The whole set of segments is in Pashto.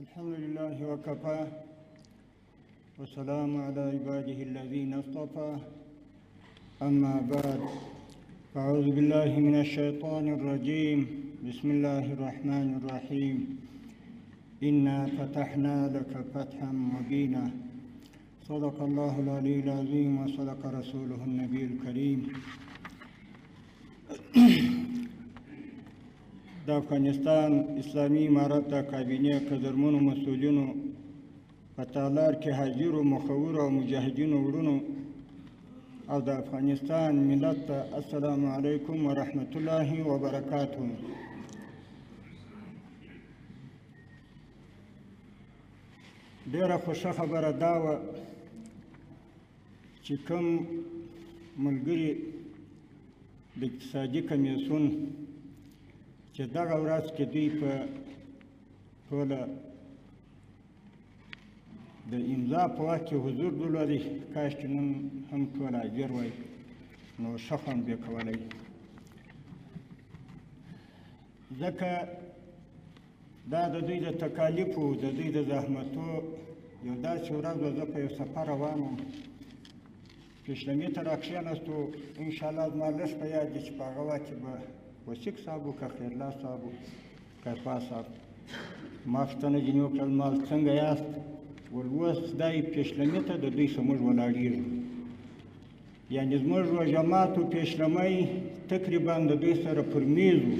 الحمد لله وكفى والسلام على عباده الذين اصطفى أما بعد فأعوذ بالله من الشيطان الرجيم بسم الله الرحمن الرحيم إنا فتحنا لك فتحا مبينا صدق الله العلي العظيم وصدق رسوله النبي الكريم د افغانستان اسلامي امارت د کابینې قدرمنو مسؤلینو په تالار کې حاضرو مخورو او مجاهدینو وروڼو او د افغانستان ملت ته السلام علیکم ورحمت الله وبرکاته. ډیره خوښه خبره دا وه چې کوم ملګري د اقتصادي کمیسیون چې دغه ورځ کې دوی په ټوله د امضا په وخت کې حضور درلودی، کاشکې نن هم ټول حاضر وای نو ښه خوند به کولی، ځکه دا د دوی د تکالیفو د دوی د زحمتو یو داسې ورځ وه. زه په یو سفر روان وم، پیشلمې ته راکښېناستو، انشاءالله زما لږ په یاد دي چې په هغه وخت کې به وسیق صاحب و که خیرالله صاحب و که ارفا صاحب ما پوښتنه ځینې وکړل مال څنګه یاست؟ ول اوس دا یې پیشلمې ته د دوی څه موږ ولاړېږو، یعنې زموږ جماعت و پیشلمی تقریبا د دوی سره پر میز و.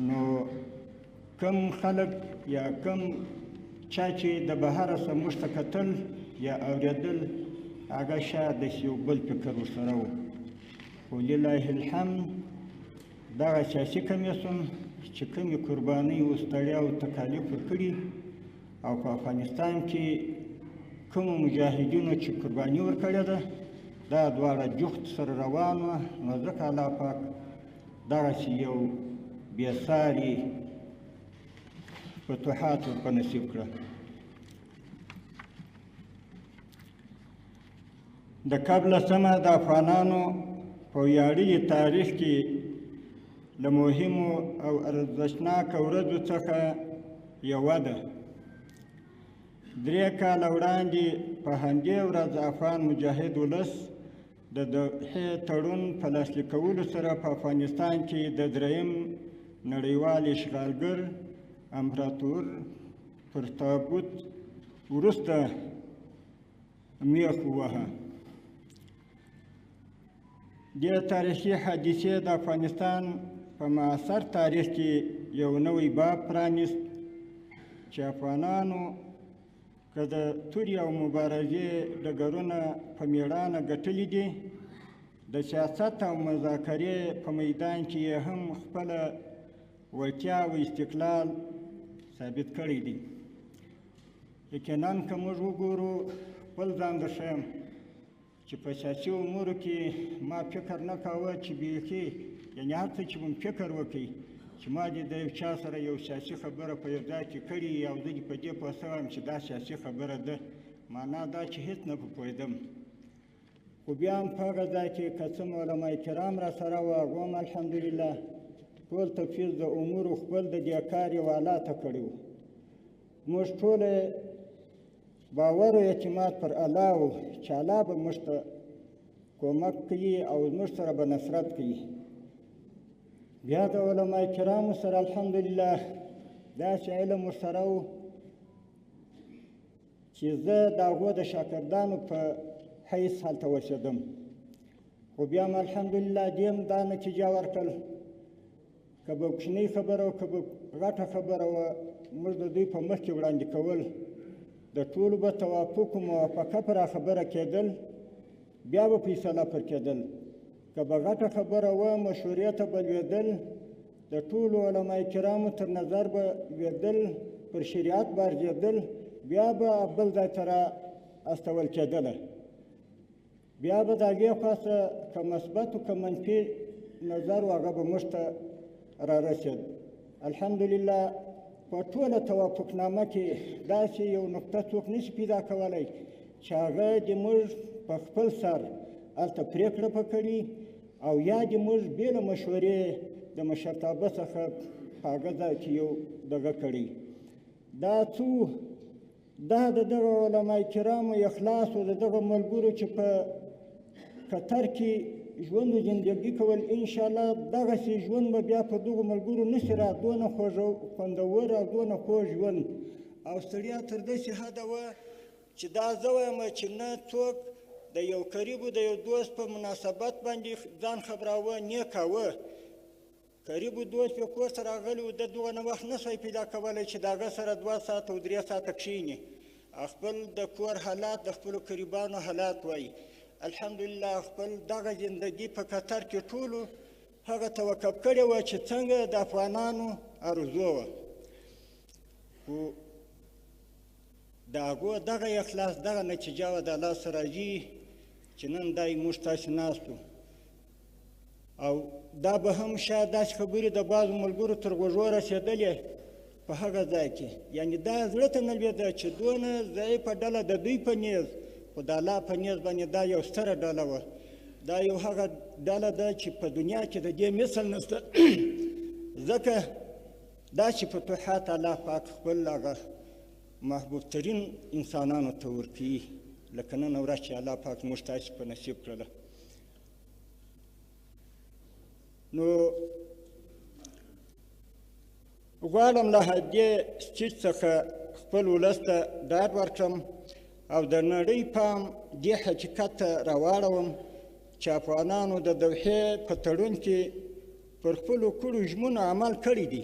نو کم خلک یا کم چا چې د بهره څه موږ ته کتل یا اورېدل هغه شاید داسې یو بل فکر ورسره و. خو لله الحمد دغه سیاسي کمیسیون چې کومې قربانۍ و ستړیا او تکالیف ورکړي او په افغانستان کې کومو مجاهدینو چې قرباني ورکړې ده دا دواړه جفت سره روان وه، نو ځکه الله پاک دغسې یو بېساري فتوحات ورپه نصیب کړه. د کب لسمه د افغانانو په ویاړلي تاریخ کې له مهمو او ارزښتناکه ورځو څخه یوه ده. 3 کاله وړاندې په همدې ورځ افغان مجاهد ولس د دوحې تړون په لاسلیک کولو سره په افغانستان کې د 3یم نړیوال اشغالګر امپراتور پر تابوت وروسته میخ ووهه. دې تاریخي حادثې د افغانستان په معاصر تاریخ کې یو نوی باب پرانیست چې افغانانو که د تورې او مبارزې ډګرونه په مېړانه ګټلي دي، د سیاست او مذاکرې په میدان کې یې هم خپله وړتیا او استقلال ثابت کړی دی. یقینا که موږ وګورو خپل ځان درښیم چې په سیاسي امورو کې ما فکر نه کاوه چې بیخي یعنې هر څه چې به م فکر وکړي چې ما دې د یو چا سره یو سیاسي خبره په یو ځای کې کړي او زه دې په دې پوه سوی یم چې دا سیاسي خبره ده، معنا دا چې هېڅ نه پوهېدم. خو بیا هم په هغه ځای کې که څه علما کرام را سره وه هغو هم الحمدلله ټول تفویض د امورو خپل د دې کار یو اعلی ته کړی و. موږ ټول باور و اعتماد پر الله و چې الله به موږ ته کومک کوي او موږ سره به نصرت کوي. بیا د علما کرامو سره الحمدلله داسې علم ورسره و چې زه د هغو د شاګردانو په حیث هلته اوسېدم. خو بیا هم الحمدلله دې هم دا نتیجه ورکړل که به کوچنۍ خبره وه که به غټه خبره وه موږ د دوی په مخ کې وړاندې کول، د ټولو به توافق و موافقه پر خبره کېدل، بیا به فیصله پر کېدل. که به غټه خبره وه مشورې ته به لوېدل، د ټولو علما کرامو تر نظر به لوېدل، پر شریعت به ارزېدل، بیا به بل ځای ته را استول کېدله. بیا به د هغې خواڅه که مثبت و که منفي نظر و هغه به موږ ته را رسېد. الحمدلله په ټوله توافقنامه کې داسې یو نقطه څوک نشي پیدا کولی چې هغه د موږ په خپل سر هلته پرېکړه په کړي او یا د موږ بې له مشورې د مشرتابه څخه په هغه ځای کې یو دغه کړی. دا څو دا د دغه علماء کرامو اخلاص و د دغه ملګرو چې په قطر کې ژوند و زندګي کول انشاءالله دغسې ژوند به بیا په دغو ملګرو نشي را دونه خوندور او دونه خوږ ژوند او ستړیا تر داسې حده وه چې دا زه وایم چې نه څوک د یو قریبو د یو دوست په مناسبت باندې ځان خبراوه نه کاوه قریبو دوست په کور ته راغلی و د دغه وخت نه شوی پیدا کولی چې د هغه سره 2 ساعته او 3 ساعته کښېني خپل د کور حالات د خپلو قریبانو حالات وایي الحمدلله خپل دغه زندګي په قطر کې ټولو هغه توقف کړې وه چې څنګه د افغانانو ارزو وه خو د هغو دغه اخلاص دغه نتیجه وه د الله سره راځي چې نن دی موږ تاسې ناست او دا به هم شاید داسې خبرې د بعضو ملګرو تر غوږو رسېدلې په هغه ځای کې یعنې دا زړه ته نه لوېده چې دونه ضعیفه ډله د دوی په نیز خو د الله په نیز باندې دا یو ستره ډله وه دا یو هغه ډله ده چې په دنیا کې د دې مثل نشته ځکه داسې فتوحات الله پاک خپل هغه محبوب ترین انسانانو ته ورکوي لکه نن ورځ چې الله پاک موږ تاسې په نصیب کړله نو غواړم له دې سټیج څخه خپل ولس ته ډاډ ورکړم او د نړۍ پام دې حقیقت ته راواړوم چې افغانانو د دوحې په تړون کې پر خپلو کړو ژمنو عمل کړی دی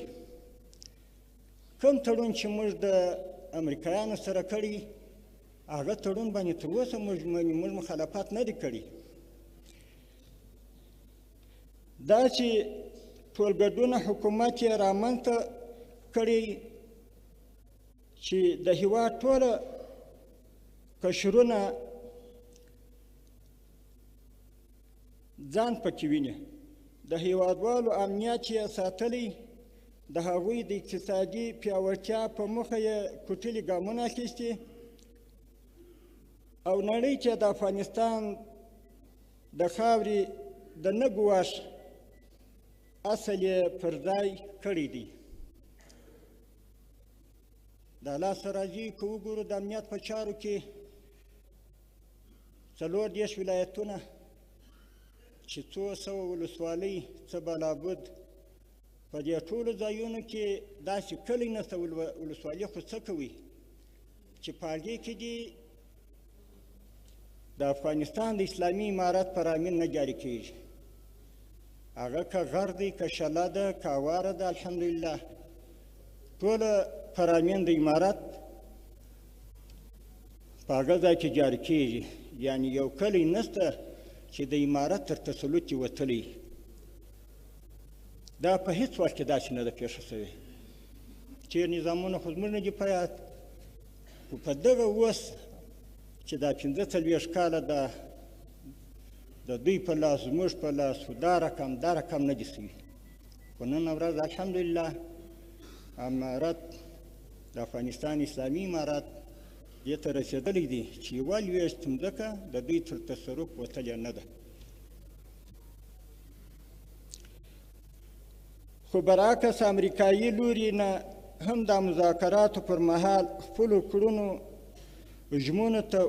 کوم تړون چې موږ د امریکایانو سره کړي هغه تړون باندې تر اوسه موږ مخالفت نه دی کړی دا چې ټولګډونه حکومت یې رامنځته کړی چې د هېواد ټوله قشرونه ځان پکې ویني د هېوادوالو امنیت یې ساتلی د هغوی د اقتصادي پیاوړتیا په موخه یې کوټلي ګامونه اخیستي او نړۍ چې د افغانستان د خاورې د نه ګواښ اصل یې پر ځای کړی دی د الله سره راځي که وګورو د امنیت په چارو کې 40 ولایتونه چې 200 ولسوالۍ څه بلابود په دې ټولو ځایونو کې داسې کلی نشته ولسوالۍ خو څه کوي چې په هغې کې دي د افغانستان د اسلامي امارت فرامین نه جاري کېږي هغه که غر دی که شله ده که اواره ده الحمدلله ټوله فرامین د امارت په هغه ځای کې جاري کېږي یعنې یو کلی نشته چې د امارت تر تسلط یې وتلی دا په هیڅ وخت کې داسې نه ده پېښه شوې تېر نظامونه خو زموږ نه دي په یاد خو په دغه اوس چې دا 45 کاله د دوی په لاس زموږ په لاس دا رقم نه دي شوي خو نن ورځ الحمدلله امارت د افغانستان اسلامي امارت دې ته رسېدلی دی چې یوه لویشت مځکه د دوی تر تصرف وتلې نه ده خو برعکس امریکایي لوري نه هم د مذاکراتو پر مهال خپلو کړنو ژمنو ته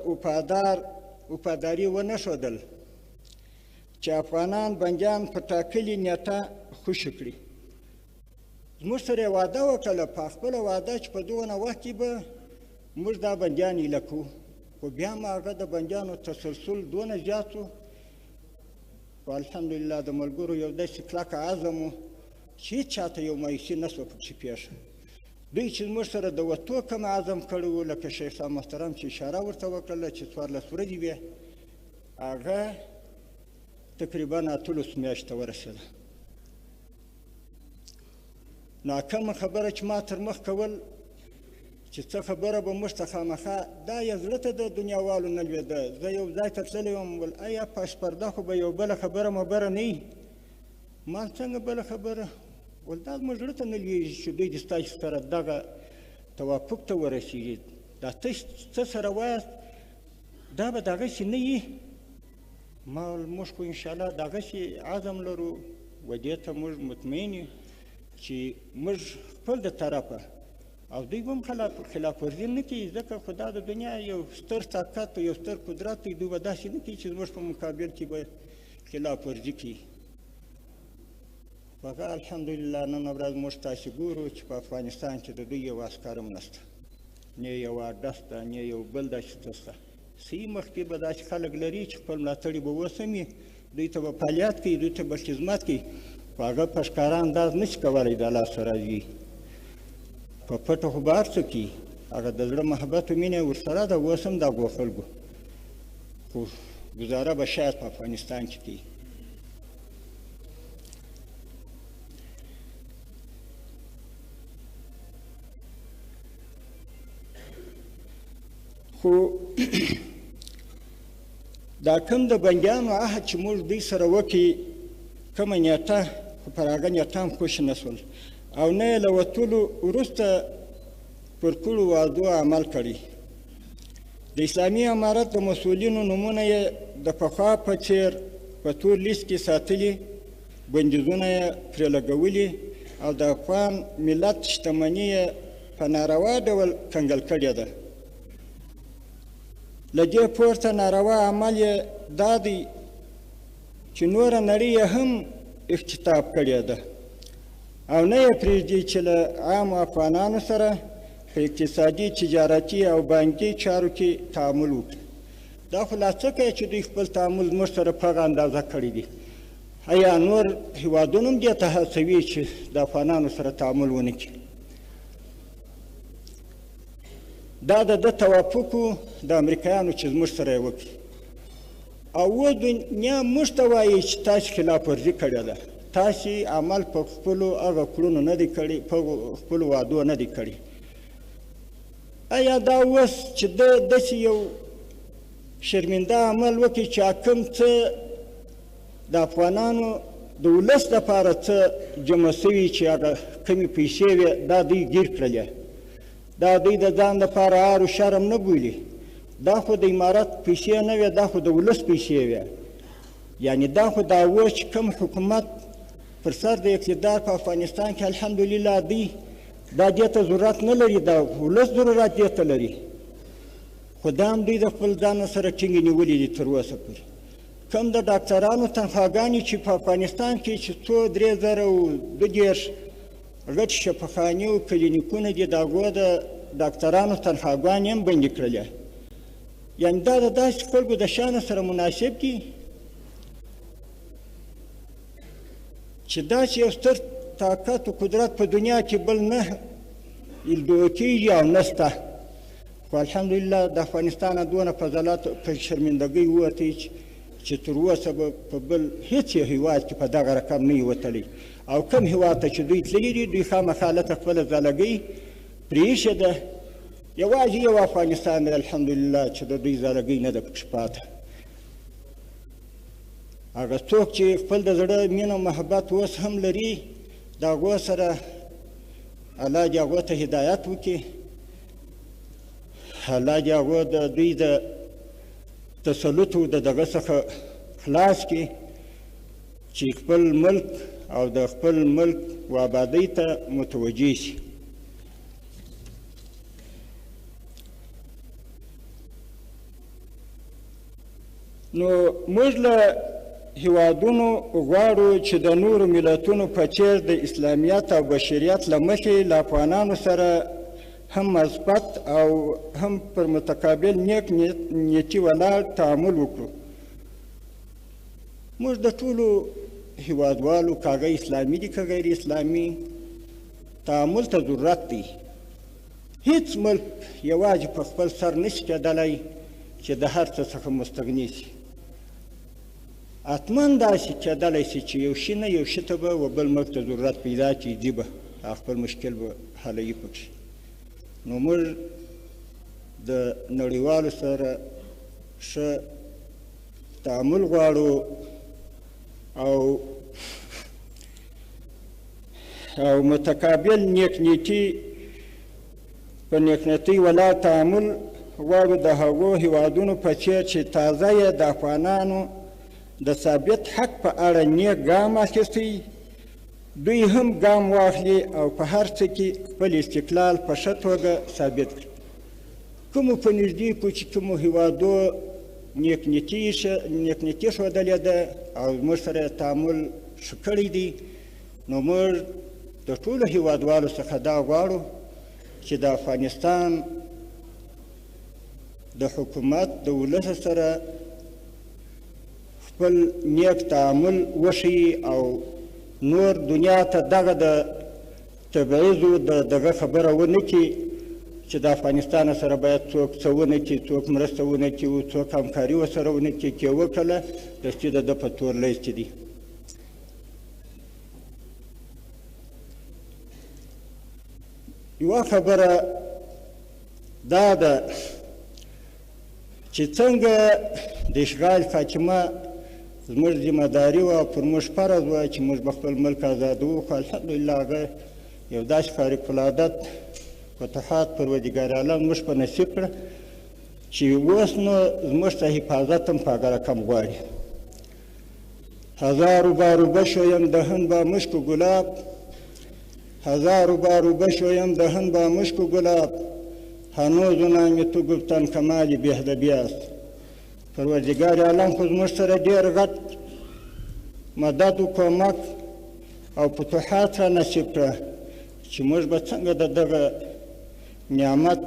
وفاداري ونه ښودل چې افغانان بندیان په ټاکلې نیټه خوشي کړي زموږ سره یې وعده وکړله په خپله وعده چې په دغه وخت کې به موږ دا بندیان ایله کوو خو بیا هم هغه د بندیانو تسلسل دونه زیات و خو الحمدلله د ملګرو یو داسې کلک عزم و چې هېڅ چاته یو مایوسي نه شوه پکې پېښه دوی چې زموږ سره د وتو کوم عزم کړی و لکه شیخ صاحب محترم چې اشاره ورته وکړله چې 14 ورځې وې هغه تقریبا 18 میاشتې ته ورسېده ناکمه خبره چې ما تر مخ کول چې څه خبره به موږ ته خامخا دا یې زړه ته د دنیاوالو نه لوېده زه یو ځای ته تللی وم ول ایا پاشپرده خو به یو بله خبره مبره نه وي ما څنګه بله خبره ول دا زموږ زړه ته نه لوېږي چې دوی د ستاسو سره دغه توافق ته ورسېږي دا تاسو څه سره وایاست دا به دغسې نه وي ما ویل موږ خو انشاءالله دغسې عزم لرو و دې ته موږ مطمئن یو چې موږ خپل د طرفه او دوی به هم خلاف ورزي نه کوي، ځکه خو دا د دنیا یو ستر طاقت یو ستر قدرت دی، دوی به داسې نه کوي چې زموږ په مقابل کې به خلاف ورزي کوي. هغه الحمدلله نن ورځ موږ تاسې ګورو چې په افغانستان کې د دوی یو عسکر هم نشته، نه یو اډه شته، نه یو بل داسې څه شته. صحیح مخکې به داسې خلک لري چې خپل ملاتړي به وسمي، دوی ته به فعالیت کوي، دوی ته به خدمت کوي، خو هغه په ښکاره انداز نه شي کولی د لاسه راځي. په پټه خو به هر څه کوي، هغه د زړه محبت و مینه ورسره ده، اوس هم د هغو خلکو، خو ګزاره به شاید په افغانستان کې کوي. خو دا کوم د بندیانو عهد چې موږ دوی سره وکړي، کومه نیټه، خو پر هغه نیټه هم خوشي نه شول او نه یې له وتلو وروسته پر کړو وعدو عمل کړی. د اسلامي امارت د مسؤلینو نومونه یې د پخوا په څېر په تور لیست کې ساتلي، بندیزونه یې پرې لګولي او د افغان ملت شتمني یې په ناروا ډول کنګل کړې ده. له دې پورته ناروا عمل یې دا دی چې نوره نړۍ یې هم اختطاف کړې ده او نه یې پرېږدي چې له عامو افغانانو سره په اقتصادي، تجارتي او بانکي چارو کې تعامل وکړي. دا خو لا څه کوي چې دوی خپل تعامل زموږ سره په هغه اندازه کړی دي. آیا نور هېوادونه هم دې ته هڅوي چې د افغانانو سره تعامل ونه کړي؟ دا د ده توافق و د امریکایانو چې زموږ سره یې وکړي او اوس دنیا موږ ته وایي چې تاسې خلاف ورزي کړې ده، تاسې عمل په خپلو هغه کړنو نه دی کړی، په خپلو وعدو نه دی کړی. آیا دا اوس چې ده داسې یو شرمنده عمل وکړي چې کوم څه د افغانانو د ولس لپاره څه جمع سوي چې هغه کمې پیسې وې، دا دوی ګیر کړلې، دا دوی د ځان لپاره عار و شرم نه بولي، دا خو د امارت پیسې نه وې، دا خو د ولس پیسې وې. یعنې دا خو دا اوس چې کوم حکومت پر سر د اقتدار په افغانستان کې الحمدلله دی، دا دې ته ضرورت نه لري، دا ولس ضرورت دې ته لري، خو دا هم دوی د خپل ځان سره ټینګې نیولي دي تر اوسه پورې. کوم د ډاکټرانو تنخواګانې چې په افغانستان کې چې څو 3022 غټ شفاخانې او کلینیکونه دي، د هغو د ډاکټرانو تنخواګانې هم بندې کړلې. یعنې دا د داسې خلکو د شانه سره مناسب دي چې داسې یو ستر طاقت و قدرت په دنیا کې بل نه لیدل کېږي او نشته. خو الحمدلله د افغانستان دونه فضلات په شرمندګۍ ووتی چې تر اوسه به په بل هېڅ یو هېواد کې په دغه رقم نه وي وتلی. او کوم هېواد ته چې دوی تللي دي، دوی خامخا هلته خپله ځالګۍ پرېښې ده. یوازې یو افغانستان دی الحمدلله چې د دوی ځالګۍ نه ده پکښې پاته. هغه څوک چې خپل د زړه مینه او محبت اوس هم لري، د هغو سره الله دې هغو ته هدایت وکړي، الله دې هغو د دوی د تسلط و د دغه څخه خلاص کړي چې خپل ملک او د خپل ملک و آبادۍ ته متوجه شي. نو موږ له هېوادونو غواړو چې د نورو ملتونو په څېر د اسلامیت او بشریت له مخې له افغانانو سره هم مثبت او هم پر متقابل نیک نیتي ولاړ تعامل وکړو. موږ د ټولو هېوادوالو که هغه اسلامي دي که غیر اسلامي تعامل ته ضرورت دی. هیڅ ملک یوازې په خپل سر نشي کېدلی چې د هر څه څخه مستغني شي. حتما داسې کېدلی شي چې یو شي نه یو شي ته به و بل ملک ته ضرورت پیدا کړي، ځي به خپل مشکل به حلوي پکښې. نو موږ د نړیوالو سره ښه تعامل غواړو او متقابل نیکنیتي په نیکنیتۍ ولاړ تعامل غواړو د هغو هېوادونو په څېر چې تازه یې د افغانانو د ثابت حق په اړه نیک ګام اخیستی، دوی هم ګام واخلي او په هر څه کې خپل استقلال په ښه توګه ثابت کړي. کومو په نږدې کو چې کومو هیوادو نیکنیتي ښودلې ده او موږ سره یې تعامل ښه کړی دی، نو موږ د ټولو هیوادوالو څخه دا غواړو چې د افغانستان د حکومت د ولس سره خپل نیک تعامل وښیي او نور دنیا ته دغه د تبعیضو دغه خبره ونه کړي چې د افغانستان سره باید څوک څه ونه کړي، څوک مرسته ونه کړي، څوک همکاري ورسره ونه کړي. که یې وکړله دستي د ده په تور لیست کې دي. یوه خبره دا ده چې څنګه د اشغال خاتمه زموږ ذمهداري وه او پر موږ فرض وه چې موږ به خپل ملک ازادوو، خو الحمدلله هغه یو داسې خارقالعادت فتوحات پروردګار عالم موږ په نصیب کړه چې اوس نو زموږ څه حفاظت هم په هغه رقم غواړي. هزارو باروبه شویم دهن با مشک و گلاب، هزارو باروبه شویم دهن با مشک و گلاب، هنوز نام تو گفتن کمال بهدبی است. پروردګار عالم خو زموږ سره ډېر غټ مدد و کمک او فتوحات را نصیب کړه چې موږ به څنګه د دغه نعمت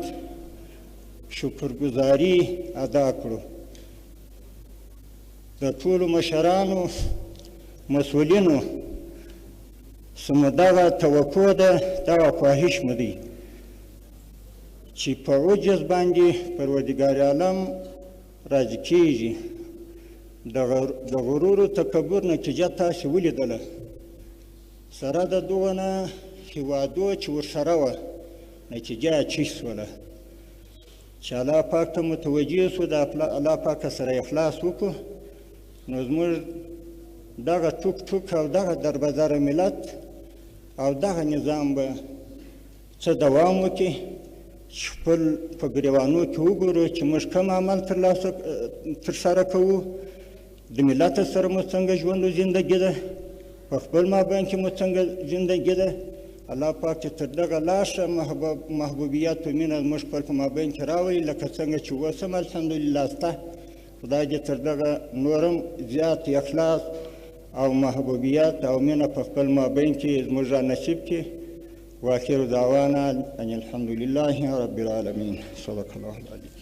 شکرګزاري ادا کړو. د ټولو مشرانو مسؤلینو څه دغه توقع ده، دغه خواهش مو دی چې په عجز باندې پروردګار عالم راضي کېږي. د غرور و تکبر نتیجه تاسې ولیدله، سره د دغه نه هیوادو چې ورسره وه نتیجه یې چی شوله چې الله پاک ته متوجه سو، د الله پاک سره اخلاص وکړو، نو زموږ دغه ټوک ټوک او دغه دربدره ملت او دغه نظام به څه دوام وکړي چې خپل په ګریوانو کې وګورو چې موږ کوم عمل ترسره کوو، د ملت سره مو څنګه ژوند و زندګي ده، په خپل مابین کې مو څنګه زندګي ده. الله پاک چې تر دغه لا ښه محبوبیت و مینه زموږ خپل په مابین کې راولي، لکه څنګه چې اوس هم الحمدلله شته. خدای دې تر دغه نورم زیات اخلاص او محبوبیت او مینه په خپل مابین کې زموږ را نصیب کړي. واخر دعوانا ان الحمد لله رب العالمين. صدق الله العظيم.